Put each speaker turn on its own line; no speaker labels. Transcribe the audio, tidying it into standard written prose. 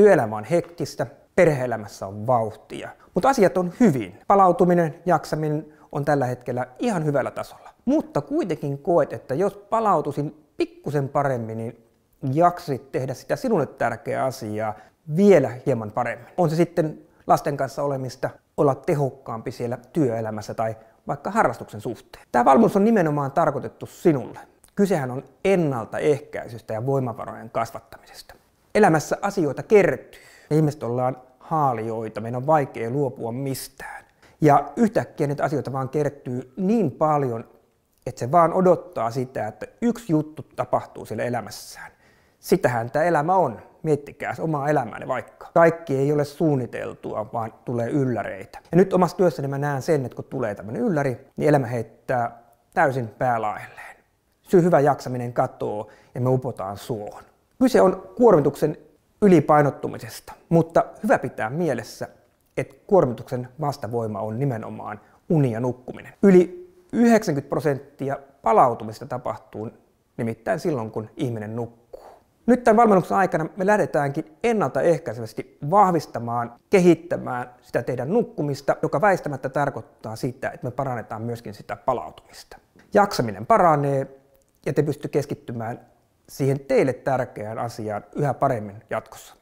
Työelämä on hektistä, perhe-elämässä on vauhtia, mutta asiat on hyvin. Palautuminen, jaksaminen on tällä hetkellä ihan hyvällä tasolla. Mutta kuitenkin koet, että jos palautuisin pikkusen paremmin, niin jaksit tehdä sitä sinulle tärkeää asiaa vielä hieman paremmin. On se sitten lasten kanssa olemista, olla tehokkaampi siellä työelämässä tai vaikka harrastuksen suhteen. Tämä valmennus on nimenomaan tarkoitettu sinulle. Kysehän on ennaltaehkäisystä ja voimavarojen kasvattamisesta. Elämässä asioita kertyy. Me ihmiset ollaan haalijoita, meidän on vaikea luopua mistään. Ja yhtäkkiä niitä asioita vaan kertyy niin paljon, että se vaan odottaa sitä, että yksi juttu tapahtuu siellä elämässään. Sitähän tämä elämä on. Miettikää omaa elämääni vaikka. Kaikki ei ole suunniteltua, vaan tulee ylläreitä. Ja nyt omassa työssäni mä näen sen, että kun tulee tämmöinen ylläri, niin elämä heittää täysin päälaelleen. Hyvä jaksaminen katoo ja me upotaan suohon. Kyse on kuormituksen ylipainottumisesta, mutta hyvä pitää mielessä, että kuormituksen vastavoima on nimenomaan uni ja nukkuminen. Yli 90% palautumista tapahtuu nimittäin silloin, kun ihminen nukkuu. Nyt tämän valmennuksen aikana me lähdetäänkin ennaltaehkäisevästi vahvistamaan, kehittämään sitä teidän nukkumista, joka väistämättä tarkoittaa sitä, että me parannetaan myöskin sitä palautumista. Jaksaminen paranee ja te pystytte keskittymään siihen teille tärkeään asiaan yhä paremmin jatkossa.